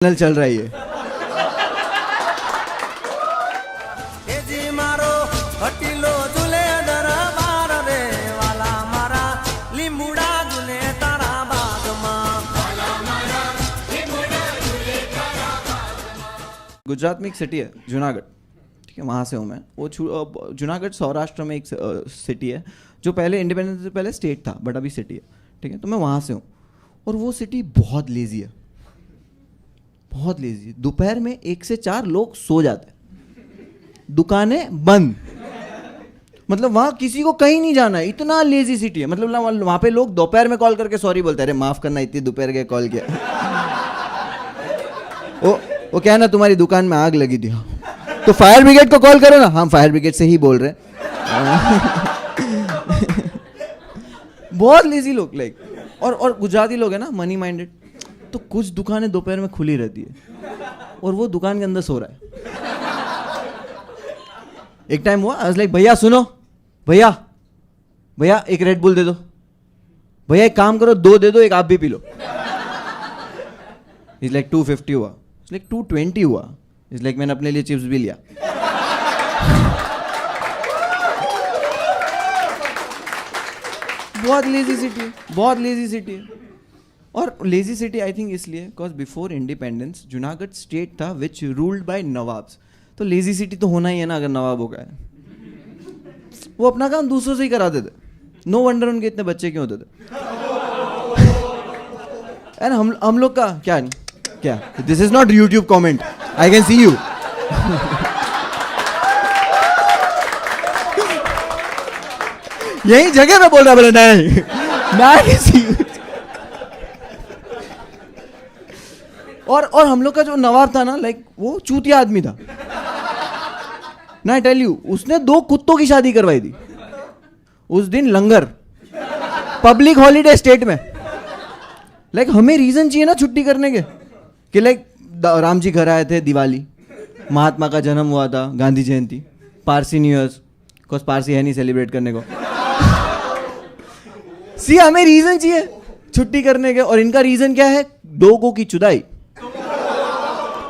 चल रहा है ये। गुजरात में एक सिटी है जूनागढ़, ठीक है, वहाँ से हूँ मैं। वो जूनागढ़ सौराष्ट्र में एक सिटी है जो पहले इंडिपेंडेंस से पहले स्टेट था बट अभी सिटी है, ठीक है। तो मैं वहाँ से हूँ और वो सिटी बहुत लेजी है, बहुत लेजी। दोपहर में 1 से 4 लोग सो जाते हैं, दुकानें बंद, मतलब वहाँ किसी को कहीं नहीं जाना है, इतना लेजी सिटी है। मतलब वहाँ पे लोग दोपहर में कॉल करके सॉरी बोलते हैं, अरे माफ़ करना इतनी दोपहर के कॉल किया। वो क्या है ना, तुम्हारी दुकान में आग लगी थी, हाँ तो फायर ब्रिगेड को कॉल करो ना, हम फायर ब्रिगेड से ही बोल रहे हैं। बहुत लेजी लोग लाइक। और गुजराती लोग है ना मनी माइंडेड, तो कुछ दुकानें दोपहर में खुली रहती है और वो दुकान के अंदर सो रहा है। एक टाइम हुआ, आई वाज लाइक भैया सुनो, भैया एक रेड बुल दे दो, भैया एक काम करो 2 दे दो, एक आप भी पी लो। इज लाइक 250 हुआ, इज लाइक 220 हुआ, इज लाइक मैंने अपने लिए चिप्स भी लिया। बहुत लेजी सिटी है, बहुत लेजी सिटी है। और लेजी सिटी आई थिंक इसलिए because before independence Junagadh state था विच रूल्ड बाय नवाब्स। तो लेजी सिटी तो होना ही है ना अगर नवाबों का है। वो अपना काम दूसरों से ही कराते थे, नो वंडर उनके इतने बच्चे क्यों होते थे। एंड हम लोग का क्या this is not YouTube comment, I can see you. यही जगह में बोल रहा बोले नहीं, आई कैन सी यू। और हम लोग का जो नवाब था ना, लाइक वो चूतिया आदमी था ना, आई टेल यू। उसने 2 कुत्तों की शादी करवाई थी उस दिन लंगर, पब्लिक हॉलीडे स्टेट में। लाइक हमें रीजन चाहिए ना छुट्टी करने के, कि लाइक राम जी घर आए थे, दिवाली, महात्मा का जन्म हुआ था, Gandhi Jayanti, Parsi new years, because Parsi है नहीं सेलिब्रेट करने को। सी हमें रीजन चाहिए छुट्टी करने के, और इनका रीजन क्या है, डोगों की चुदाई,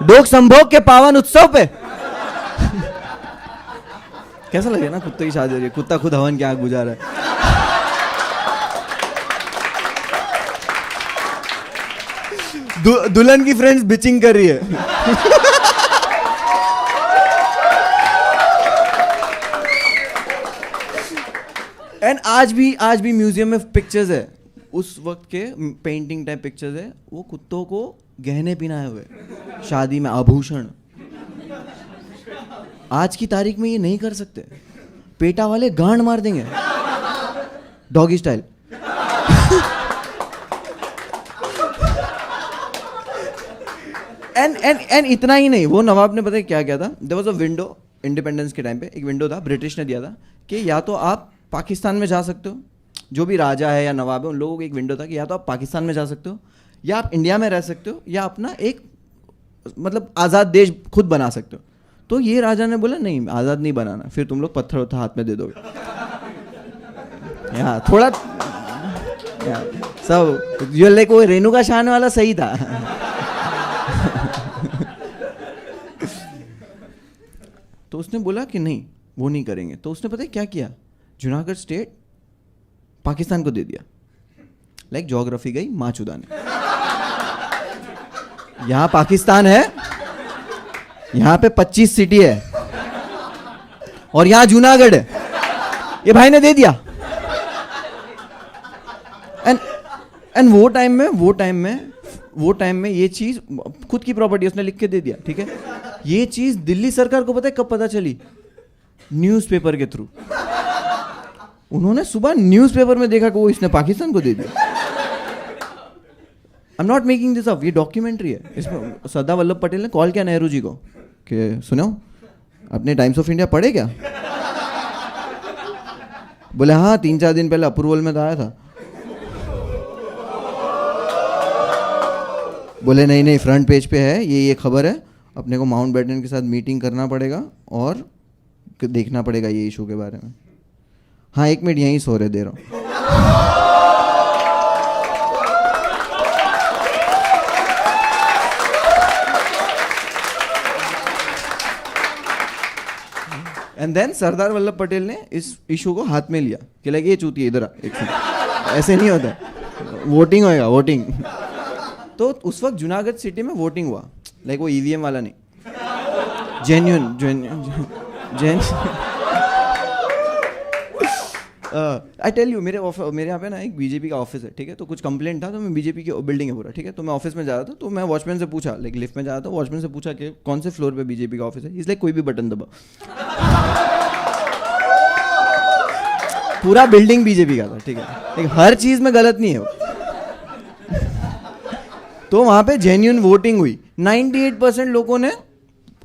डोग संभोग के पावन उत्सव पे। कैसा लगे ना कुत्ते की शादी हो रही है, कुत्ता खुद हवन की आंख बुझा रहा है। दुल्हन की फ्रेंड्स बिचिंग कर रही है। एंड आज भी म्यूजियम में पिक्चर्स है, उस वक्त के पेंटिंग टाइप पिक्चर्स है, वो कुत्तों को गहने पहनाए हुए शादी में, आभूषण। आज की तारीख में ये नहीं कर सकते, पेटा वाले गांड मार देंगे डॉगी स्टाइल। एंड इतना ही नहीं, वो नवाब ने पता है क्या था, there was a window independence के टाइम पे, एक विंडो था, ब्रिटिश ने दिया था कि या तो आप पाकिस्तान में जा सकते हो, जो भी राजा है या नवाब है उन लोगों को एक विंडो था कि या तो आप पाकिस्तान में जा सकते हो, या आप इंडिया में रह सकते हो, या अपना एक मतलब आज़ाद देश खुद बना सकते हो। तो ये राजा ने बोला नहीं, आज़ाद नहीं बनाना, फिर तुम लोग पत्थर उठा हाथ में दे दोगे। या थोड़ा सब जो लाइक वो रेणुका शान वाला सही था। तो उसने बोला कि नहीं वो नहीं करेंगे, तो उसने पता है क्या किया, जूनागढ़ स्टेट पाकिस्तान को दे दिया। लाइक ज्योग्राफी गई माँ चुदाने। यहां पाकिस्तान है, यहां पे 25 सिटी है, और यहां जूनागढ़ है, ये भाई ने दे दिया। एंड वो टाइम में ये चीज खुद की प्रॉपर्टी उसने लिख के दे दिया, ठीक है। ये चीज दिल्ली सरकार को पता है कब पता चली, न्यूज़पेपर के थ्रू। उन्होंने सुबह न्यूज़पेपर में देखा कि वो इसने पाकिस्तान को दे दिया। I am not making this up, ये डॉक्यूमेंट्री है। इसमें सरदार वल्लभ पटेल ने कॉल किया नेहरू जी को कि सुनो अपने टाइम्स ऑफ इंडिया पढ़े क्या? बोले हाँ 3-4 दिन पहले अप्रूवल में तो आया था। बोले नहीं फ्रंट पेज पे है ये खबर है, अपने को माउंटबेटन के साथ मीटिंग करना पड़ेगा और देखना पड़ेगा ये इशू के बारे में। हाँ 1 मिनट यहीं सो रहे दे रहा हूँ। एंड देन सरदार वल्लभ पटेल ने इस इशू को हाथ में लिया कि लाइक ये चूती है इधर आ, एक second। ऐसे नहीं होता, वोटिंग होएगा, वोटिंग। तो उस वक्त जूनागढ़ सिटी में वोटिंग हुआ, लाइक वो ईवीएम वाला नहीं, जेन्युइन आई टेल यू, मेरे यहाँ पे ना एक बीजेपी का ऑफिस है, ठीक है। तो कुछ कंप्लेंट था, तो मैं बीजेपी की बिल्डिंग है पूरा, ठीक है। तो मैं ऑफिस में जा रहा था, तो मैं वॉचमैन से पूछा, लाइक लिफ्ट में जा रहा था, वॉचमैन से पूछा कि कौन से फ्लोर पे बीजेपी का ऑफिस है, इसलिए कोई भी बटन दबा। पूरा बिल्डिंग बीजेपी का था, ठीक है, लेकिन हर चीज में गलत नहीं है वो। तो वहां पे जेन्युइन वोटिंग हुई, 98% लोगों ने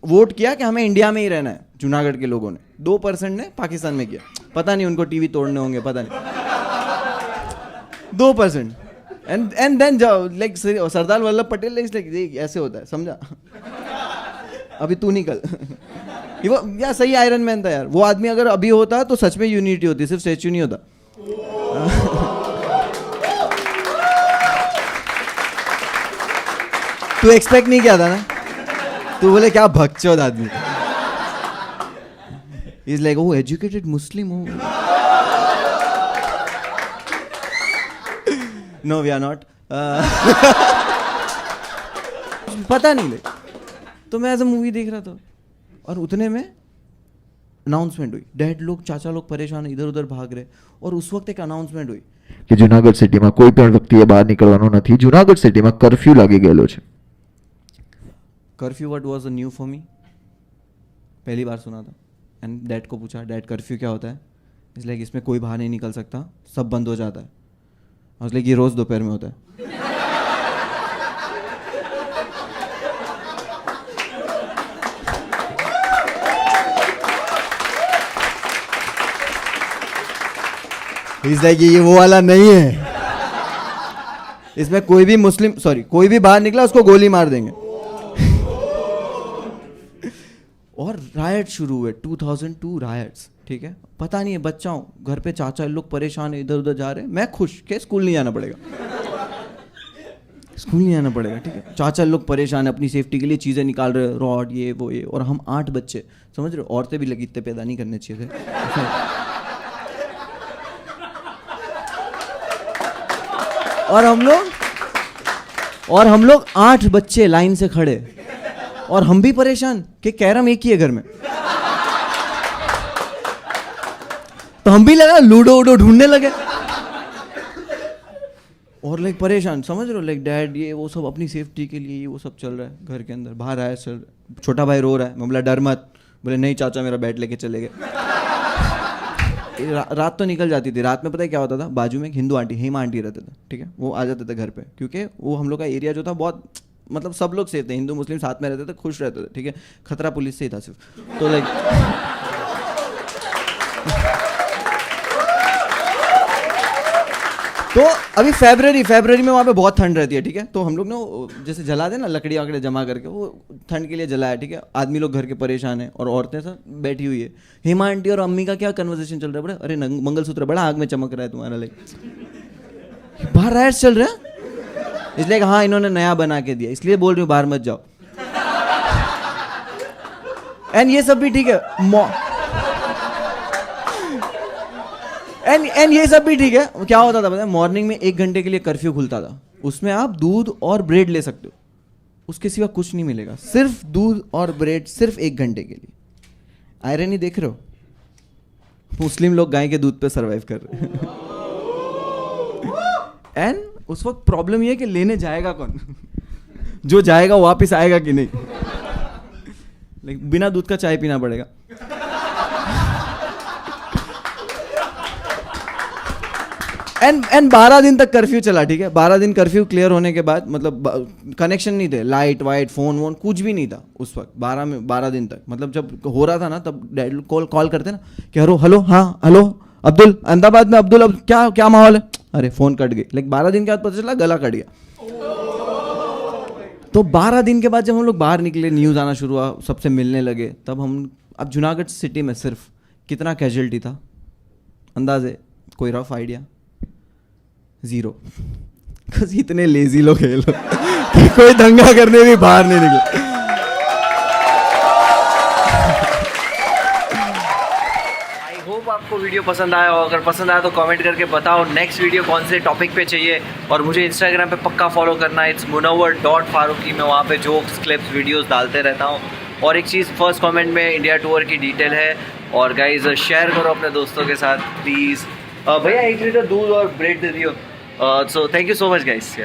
वोट किया कि हमें इंडिया में ही रहना है, जूनागढ़ के लोगों ने। 2% ने पाकिस्तान में किया, पता नहीं उनको टीवी तोड़ने होंगे, पता नहीं। 2%। And then like Sardar Vallabh Patel like ऐसे होता है, समझा? अभी तू निकल। वो यार सही आयरन मैन था यार, वो आदमी अगर अभी होता तो सच में यूनिटी होती, सिर्फ स्टैच्यू नहीं होता। तू एक्सपेक्ट नहीं किया था ना, तू बोले क्या भक्चोद आदमी। Is like oh educated Muslim हो। No we are not. पता नहीं, तो मैं ऐसा मूवी देख रहा था और उतने में अनाउंसमेंट हुई, डैड लोग, चाचा लोग परेशान, इधर उधर भाग रहे। और उस वक्त एक अनाउंसमेंट हुई કે જુનાગઢ સિટીમાં કોઈ પણ વ્યક્તિએ બહાર નીકળવાનું નથી, જુનાગઢ સિટીમાં કર્ફ્યુ લાગી ગયેલો છે। Curfew word was new for me, पहली बार सुना था। एंड डैड को पूछा, डैड कर्फ्यू क्या होता है? इसलिए इसमें कोई बाहर नहीं निकल सकता, सब बंद हो जाता है। और इसलिए ये रोज़ दोपहर में होता है। इसलिए ये वो वाला नहीं है, इसमें कोई भी मुस्लिम, सॉरी, कोई भी बाहर निकला उसको गोली मार देंगे। और रायट शुरू हुए, 2002 रायट्स, ठीक है। पता नहीं है, बच्चा हूँ, घर पे चाचा लोग परेशान है, इधर उधर जा रहे हैं, मैं खुश के स्कूल नहीं जाना पड़ेगा, स्कूल नहीं जाना पड़ेगा, ठीक है। चाचा लोग परेशान है, अपनी सेफ्टी के लिए चीज़ें निकाल रहे हैं, रॉड ये वो ये, और हम 8 बच्चे, समझ रहे हो? औरतें भी लगी, इतने पैदा नहीं करने चाहिए थे। और हम लोग 8 बच्चे लाइन से खड़े, और हम भी परेशान कि कैरम एक ही है घर में। तो हम भी लगा लूडो वूडो ढूंढने लगे, और लाइक परेशान, समझ रहे हो? लाइक डैड ये वो सब अपनी सेफ्टी के लिए, ये वो सब चल रहा है घर के अंदर। बाहर आया, चल, छोटा भाई रो रहा है, मैं बोला डर मत, बोले नहीं चाचा मेरा बैट लेके चले गए। रात तो निकल जाती थी, रात में पता है क्या होता था? बाजू में एक हिंदू आंटी, हेमा आंटी रहते थे, ठीक है, वो आ जाते थे घर पे, क्योंकि वो हम लोग का एरिया जो था बहुत, मतलब सब लोग सेफ थे, हिंदू मुस्लिम साथ में रहते थे, खुश रहते थे, ठीक है। खतरा पुलिस से ही था सिर्फ, तो लाइक तो अभी फरवरी में वहाँ पे बहुत ठंड रहती है, ठीक है। तो हम लोग ना जैसे जला दे ना, लकड़ी वकड़ी जमा करके, वो ठंड के लिए जलाया, ठीक है। आदमी लोग घर के परेशान है और औरतें सब बैठी हुई है। हेमा आंटी और अम्मी का क्या कन्वर्सेशन चल रहा है? बड़ा, अरे मंगलसूत्र बड़ा आग में चमक रहा है तुम्हारा, लाइक बाहर राइट्स चल रहा है, इसलिए हाँ इन्होंने नया बना के दिया, इसलिए बोल रही हूँ बाहर मत जाओ। एंड ये सब भी ठीक है, एंड ये सब भी ठीक है। क्या होता था पता है? मॉर्निंग में 1 घंटे के लिए कर्फ्यू खुलता था, उसमें आप दूध और ब्रेड ले सकते हो, उसके सिवा कुछ नहीं मिलेगा, सिर्फ दूध और ब्रेड, सिर्फ 1 घंटे के लिए। आयरनी देख रहे हो? मुस्लिम लोग गाय के दूध पे सरवाइव कर रहे हैं। एंड उस वक्त प्रॉब्लम ये है कि लेने जाएगा कौन? जो जाएगा वापस आएगा कि नहीं? लेकिन बिना दूध का चाय पीना पड़ेगा। एंड 12 दिन तक कर्फ्यू चला, ठीक है। 12 दिन कर्फ्यू क्लियर होने के बाद, मतलब कनेक्शन नहीं थे, लाइट वाइट, फोन वोन कुछ भी नहीं था उस वक्त। 12 दिन तक, मतलब जब हो रहा था ना, तब डैड कॉल करते ना कि हेलो, हाँ हेलो अब्दुल, अहमदाबाद में अब्दुल, अब क्या माहौल है? अरे फोन कट गई। लाइक 12 दिन के बाद पता चला गला कट गया। तो 12 दिन के बाद जब हम लोग बाहर निकले, न्यूज़ आना शुरू हुआ, सबसे मिलने लगे, तब हम, अब जूनागढ़ सिटी में सिर्फ कितना कैजुअलिटी था अंदाजे, कोई रफ आइडिया? 0। बस इतने लेजी लोग हैं लोग कि कोई दंगा करने भी बाहर नहीं निकले। आपको वीडियो पसंद आया हो, अगर पसंद आया तो कमेंट करके बताओ नेक्स्ट वीडियो कौन से टॉपिक पे चाहिए। और मुझे इंस्टाग्राम पे पक्का फॉलो करना, इट्स munawar.faruqi। मैं वहाँ पे जोक्स क्लिप्स वीडियोस डालते रहता हूँ। और एक चीज़, फर्स्ट कमेंट में इंडिया टूर की डिटेल है। और गाइज शेयर करो अपने दोस्तों के साथ प्लीज़। भैया 1 लीटर दूध और ब्रेड दे दियो। So thank you so much guys.